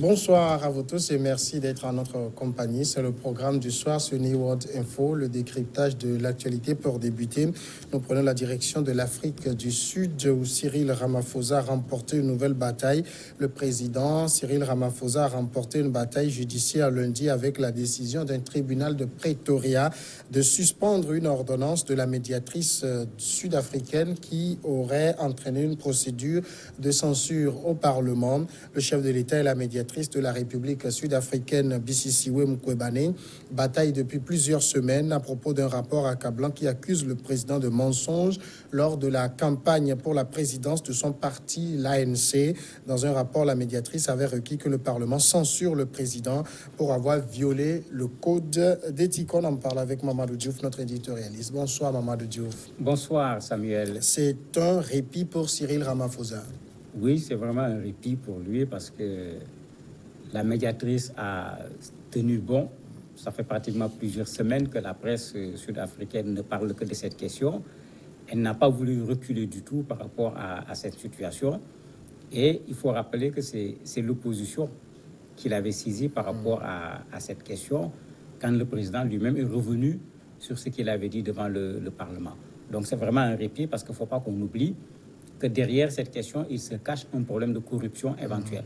Bonsoir à vous tous et merci d'être en notre compagnie. C'est le programme du soir sur New World Info, le décryptage de l'actualité. Pour débuter, nous prenons la direction de l'Afrique du Sud où Cyril Ramaphosa a remporté une nouvelle bataille. Le président Cyril Ramaphosa a remporté une bataille judiciaire lundi avec la décision d'un tribunal de Pretoria de suspendre une ordonnance de la médiatrice sud-africaine qui aurait entraîné une procédure de censure au Parlement. Le chef de l'État et la médiatrice de la République sud-africaine Bisisiwe Mqwebane bataille depuis plusieurs semaines à propos d'un rapport accablant qui accuse le président de mensonges lors de la campagne pour la présidence de son parti, l'ANC. Dans un rapport, la médiatrice avait requis que le Parlement censure le président pour avoir violé le code d'éthique. On en parle avec Mamadou Diouf, notre éditorialiste. Bonsoir Mamadou Diouf. Bonsoir Samuel. C'est un répit pour Cyril Ramaphosa. Oui, c'est vraiment un répit pour lui parce que la médiatrice a tenu bon. Ça fait pratiquement plusieurs semaines que la presse sud-africaine ne parle que de cette question. Elle n'a pas voulu reculer du tout par rapport à cette situation. Et il faut rappeler que c'est l'opposition qui l'avait saisi par rapport à cette question quand le président lui-même est revenu sur ce qu'il avait dit devant le Parlement. Donc c'est vraiment un répit parce qu'il ne faut pas qu'on oublie que derrière cette question, il se cache un problème de corruption éventuelle.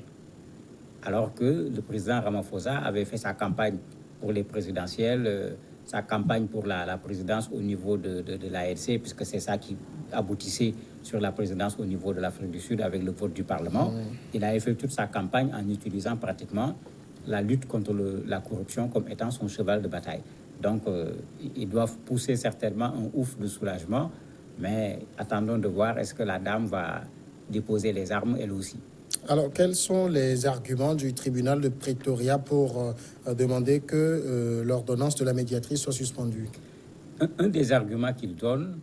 Alors que le président Ramaphosa avait fait sa campagne pour les présidentielles, sa campagne pour la présidence au niveau de l'ANC, puisque c'est ça qui aboutissait sur la présidence au niveau de l'Afrique du Sud avec le vote du Parlement. Il avait fait toute sa campagne en utilisant pratiquement la lutte contre la corruption comme étant son cheval de bataille. Donc, ils doivent pousser certainement un ouf de soulagement, mais attendons de voir est-ce que la dame va déposer les armes elle aussi. Alors, quels sont les arguments du tribunal de Pretoria pour demander que l'ordonnance de la médiatrice soit suspendue? Un des arguments qu'il donne,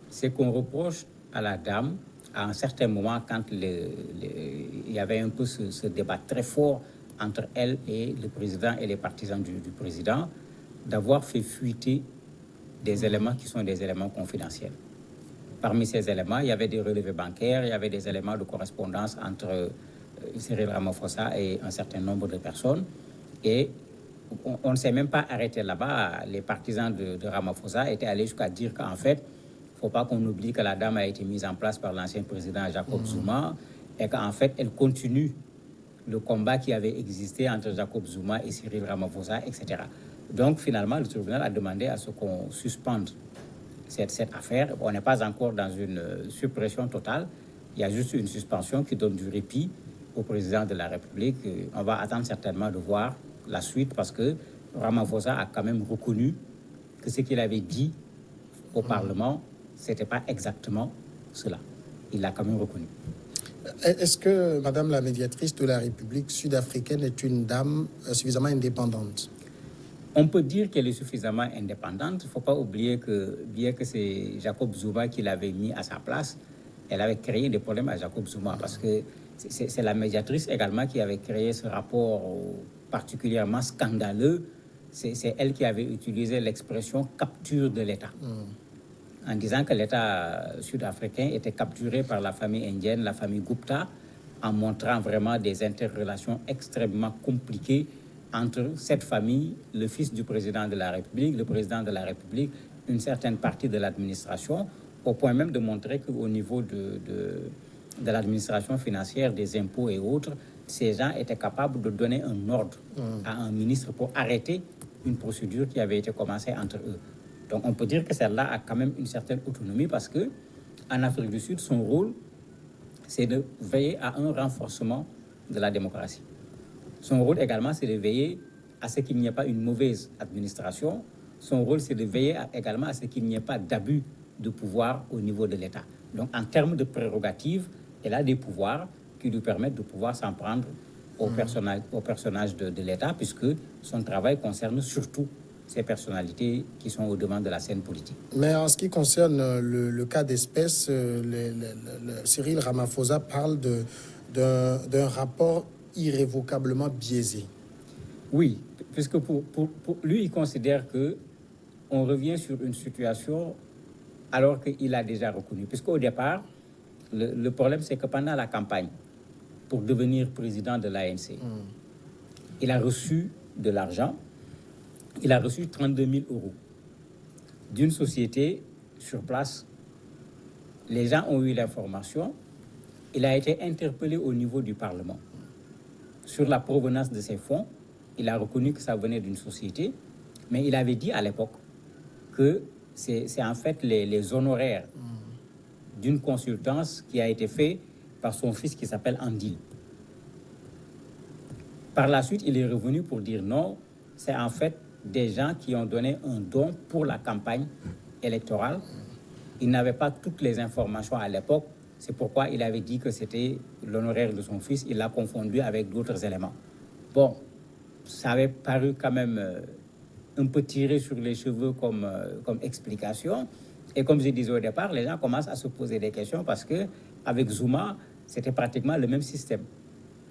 c'est qu'on reproche à la dame, à un certain moment, quand il y avait un peu ce débat très fort entre elle et le président et les partisans du président, d'avoir fait fuiter des éléments qui sont des éléments confidentiels. Parmi ces éléments, il y avait des relevés bancaires, il y avait des éléments de correspondance entre Cyril Ramaphosa et un certain nombre de personnes. Et on ne s'est même pas arrêté là-bas. Les partisans de Ramaphosa étaient allés jusqu'à dire qu'en fait, il ne faut pas qu'on oublie que la dame a été mise en place par l'ancien président Jacob Zuma et qu'en fait, elle continue le combat qui avait existé entre Jacob Zuma et Cyril Ramaphosa, etc. Donc, finalement, le tribunal a demandé à ce qu'on suspende cette affaire. On n'est pas encore dans une suppression totale. Il y a juste une suspension qui donne du répit au président de la République. On va attendre certainement de voir la suite parce que Ramaphosa a quand même reconnu que ce qu'il avait dit au Parlement, ce n'était pas exactement cela. Il l'a quand même reconnu. Est-ce que Madame la médiatrice de la République sud-africaine est une dame suffisamment indépendante? On peut dire qu'elle est suffisamment indépendante. Il ne faut pas oublier que, bien que c'est Jacob Zuma qui l'avait mis à sa place, elle avait créé des problèmes à Jacob Zuma parce que c'est la médiatrice également qui avait créé ce rapport particulièrement scandaleux. C'est elle qui avait utilisé l'expression « capture de l'État ». En disant que l'État sud-africain était capturé par la famille indienne, la famille Gupta, en montrant vraiment des interrelations extrêmement compliquées entre cette famille, le fils du président de la République, le président de la République, une certaine partie de l'administration, au point même de montrer qu'au niveau de l'administration financière, des impôts et autres, ces gens étaient capables de donner un ordre à un ministre pour arrêter une procédure qui avait été commencée entre eux. Donc on peut dire que celle-là a quand même une certaine autonomie parce que en Afrique du Sud, son rôle, c'est de veiller à un renforcement de la démocratie. Son rôle également, c'est de veiller à ce qu'il n'y ait pas une mauvaise administration. Son rôle, c'est de veiller également à ce qu'il n'y ait pas d'abus de pouvoir au niveau de l'État. Donc, en termes de prérogatives, elle a des pouvoirs qui lui permettent de pouvoir s'en prendre au personnage de l'État, puisque son travail concerne surtout ces personnalités qui sont au devant de la scène politique. Mais en ce qui concerne le cas d'espèce, Cyril Ramaphosa parle d'un rapport irrévocablement biaisé. Oui, puisque pour lui, il considère qu'on revient sur une situation alors qu'il a déjà reconnu. Puisqu'au départ, le problème, c'est que pendant la campagne, pour devenir président de l'ANC. Il a reçu de l'argent. Il a reçu 32 000 euros d'une société sur place. Les gens ont eu l'information. Il a été interpellé au niveau du Parlement sur la provenance de ces fonds. Il a reconnu que ça venait d'une société, mais il avait dit à l'époque que c'est en fait les honoraires d'une consultance qui a été faite par son fils qui s'appelle Andil. Par la suite, il est revenu pour dire non, c'est en fait des gens qui ont donné un don pour la campagne électorale. Il n'avait pas toutes les informations à l'époque. C'est pourquoi il avait dit que c'était l'honoraire de son fils. Il l'a confondu avec d'autres éléments. Bon, ça avait paru quand même un peu tiré sur les cheveux comme explication. Et comme je disais au départ, les gens commencent à se poser des questions parce qu'avec Zuma, c'était pratiquement le même système.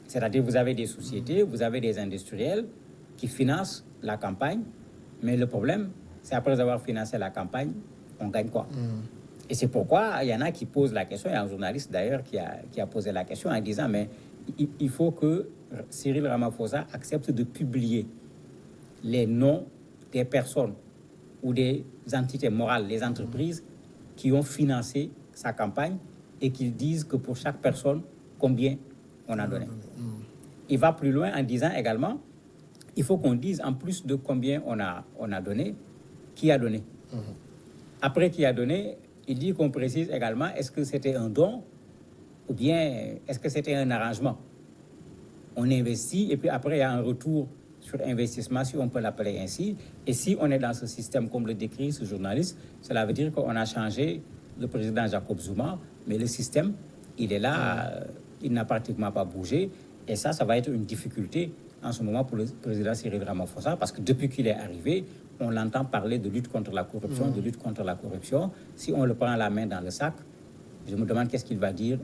C'est-à-dire vous avez des sociétés, vous avez des industriels qui financent la campagne, mais le problème, c'est après avoir financé la campagne, on gagne quoi? Et c'est pourquoi il y en a qui posent la question, il y a un journaliste d'ailleurs qui a posé la question en disant mais il faut que Cyril Ramaphosa accepte de publier les noms des personnes ou des entités morales, les entreprises qui ont financé sa campagne et qu'ils disent que pour chaque personne, combien on a donné. Il va plus loin en disant également, il faut qu'on dise en plus de combien on a donné, qui a donné. Après qui a donné, il dit qu'on précise également, est-ce que c'était un don ou bien est-ce que c'était un arrangement? On investit et puis après il y a un retour sur investissement, si on peut l'appeler ainsi. Et si on est dans ce système, comme le décrit ce journaliste, cela veut dire qu'on a changé le président Jacob Zuma, mais le système, il est là, il n'a pratiquement pas bougé. Et ça va être une difficulté en ce moment pour le président Cyril Ramaphosa, parce que depuis qu'il est arrivé, on l'entend parler de lutte contre la corruption, de lutte contre la corruption. Si on le prend la main dans le sac, je me demande qu'est-ce qu'il va dire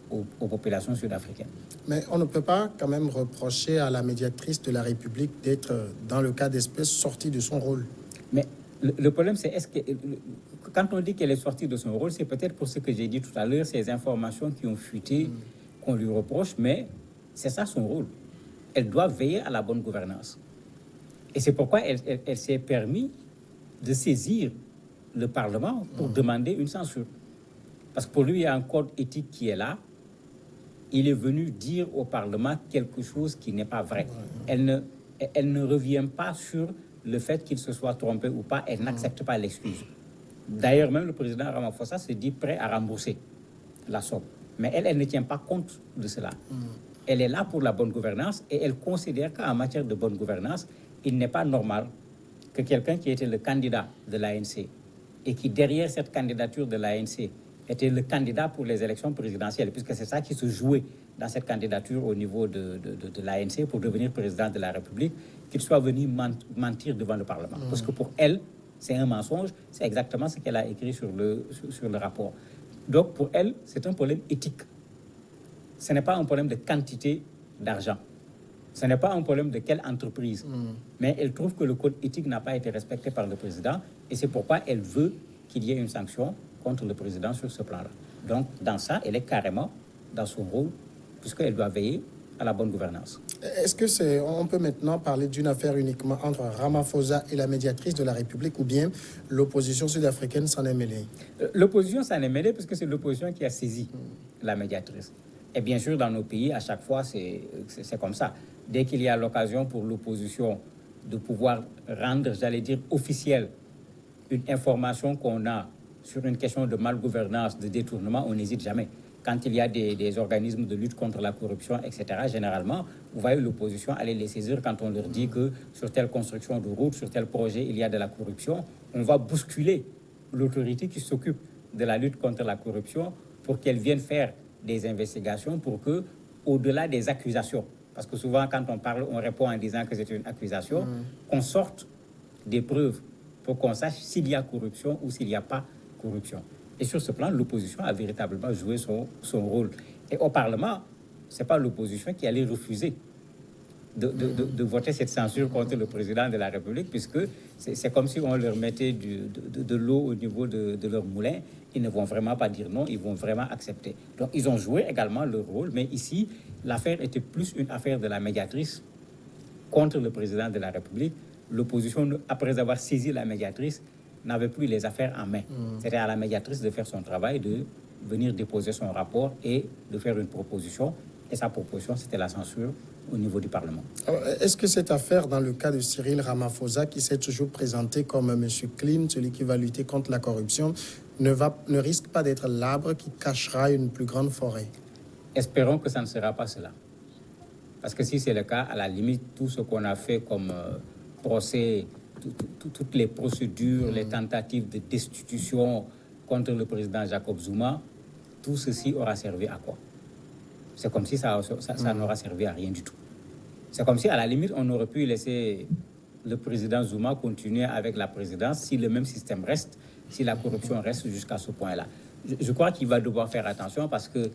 aux populations sud-africaines. Mais on ne peut pas quand même reprocher à la médiatrice de la République d'être, dans le cas d'espèce, sortie de son rôle. Mais le problème, c'est est-ce que quand on dit qu'elle est sortie de son rôle, c'est peut-être pour ce que j'ai dit tout à l'heure, ces informations qui ont fuité, qu'on lui reproche, mais c'est ça son rôle. Elle doit veiller à la bonne gouvernance. Et c'est pourquoi elle s'est permis de saisir le Parlement pour demander une censure. Parce que pour lui, il y a un code éthique qui est là. Il est venu dire au Parlement quelque chose qui n'est pas vrai. Elle ne revient pas sur le fait qu'il se soit trompé ou pas. Elle n'accepte pas l'excuse. D'ailleurs, même le président Ramaphosa se dit prêt à rembourser la somme. Mais elle ne tient pas compte de cela. Elle est là pour la bonne gouvernance et elle considère qu'en matière de bonne gouvernance, il n'est pas normal que quelqu'un qui était le candidat de l'ANC et qui, derrière cette candidature de l'ANC, était le candidat pour les élections présidentielles, puisque c'est ça qui se jouait dans cette candidature au niveau de l'ANC pour devenir président de la République, qu'il soit venu mentir devant le Parlement. Parce que pour elle, c'est un mensonge, c'est exactement ce qu'elle a écrit sur le rapport. Donc pour elle, c'est un problème éthique. Ce n'est pas un problème de quantité d'argent. Ce n'est pas un problème de quelle entreprise. Mais elle trouve que le code éthique n'a pas été respecté par le président et c'est pourquoi elle veut qu'il y ait une sanction contre le président sur ce plan-là. Donc, dans ça, elle est carrément dans son rôle puisqu'elle doit veiller à la bonne gouvernance. Est-ce on peut maintenant parler d'une affaire uniquement entre Ramaphosa et la médiatrice de la République ou bien l'opposition sud-africaine s'en est mêlée? L'opposition s'en est mêlée parce que c'est l'opposition qui a saisi la médiatrice. Et bien sûr, dans nos pays, à chaque fois, c'est comme ça. Dès qu'il y a l'occasion pour l'opposition de pouvoir rendre, j'allais dire, officielle une information qu'on a sur une question de malgouvernance, de détournement, on n'hésite jamais. Quand il y a des organismes de lutte contre la corruption, etc., généralement, vous voyez l'opposition aller les saisir quand on leur dit que sur telle construction de route, sur tel projet, il y a de la corruption. On va bousculer l'autorité qui s'occupe de la lutte contre la corruption pour qu'elle vienne faire des investigations pour que, au-delà des accusations, parce que souvent quand on parle, on répond en disant que c'est une accusation, qu'on sorte des preuves pour qu'on sache s'il y a corruption ou s'il n'y a pas corruption. Et sur ce plan, l'opposition a véritablement joué son rôle. Et au Parlement, ce n'est pas l'opposition qui allait refuser de voter cette censure contre le président de la République, puisque c'est comme si on leur mettait de l'eau au niveau de leur moulin. Ils ne vont vraiment pas dire non, ils vont vraiment accepter. Donc, ils ont joué également leur rôle, mais ici, l'affaire était plus une affaire de la médiatrice contre le président de la République. L'opposition, après avoir saisi la médiatrice, n'avait plus les affaires en main. C'était à la médiatrice de faire son travail, de venir déposer son rapport et de faire une proposition. Et sa proposition, c'était la censure au niveau du Parlement. Est-ce que cette affaire, dans le cas de Cyril Ramaphosa, qui s'est toujours présenté comme M. Clean, celui qui va lutter contre la corruption, ne risque pas d'être l'arbre qui cachera une plus grande forêt? Espérons que ça ne sera pas cela. Parce que si c'est le cas, à la limite, tout ce qu'on a fait comme procès, toutes les procédures, les tentatives de destitution contre le président Jacob Zuma, tout ceci aura servi à quoi? C'est comme si ça n'aura servi à rien du tout. C'est comme si, à la limite, on aurait pu laisser le président Zuma continuer avec la présidence si le même système reste, si la corruption reste jusqu'à ce point-là. Je crois qu'il va devoir faire attention parce que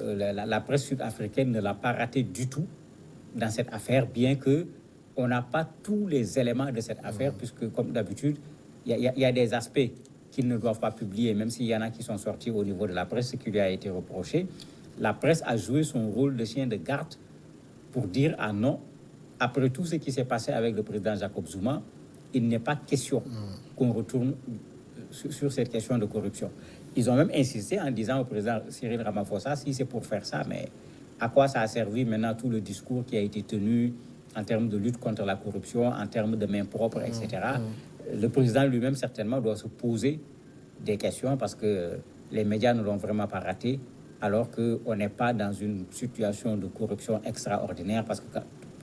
la presse sud-africaine ne l'a pas raté du tout dans cette affaire, bien qu'on n'a pas tous les éléments de cette affaire, puisque, comme d'habitude, il y a des aspects qu'ils ne doivent pas publier, même s'il y en a qui sont sortis au niveau de la presse, ce qui lui a été reproché. La presse a joué son rôle de chien de garde pour dire ah non, après tout ce qui s'est passé avec le président Jacob Zuma, il n'est pas question qu'on retourne sur cette question de corruption. Ils ont même insisté en disant au président Cyril Ramaphosa, si c'est pour faire ça, mais à quoi ça a servi maintenant tout le discours qui a été tenu en termes de lutte contre la corruption, en termes de main propre, etc. Le président lui-même, certainement, doit se poser des questions parce que les médias ne l'ont vraiment pas raté, alors qu'on n'est pas dans une situation de corruption extraordinaire, parce qu'il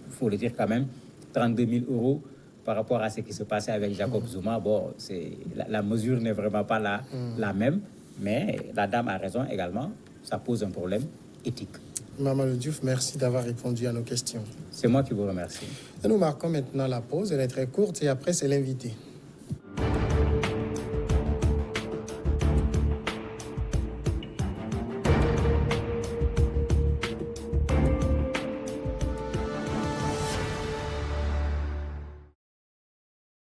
faut le dire quand même, 32 000 euros par rapport à ce qui se passait avec Jacob Zuma, bon, la mesure n'est vraiment pas la même, mais la dame a raison également, ça pose un problème éthique. Mamadou Diouf, merci d'avoir répondu à nos questions. C'est moi qui vous remercie. Et nous marquons maintenant la pause, elle est très courte et après c'est l'invité.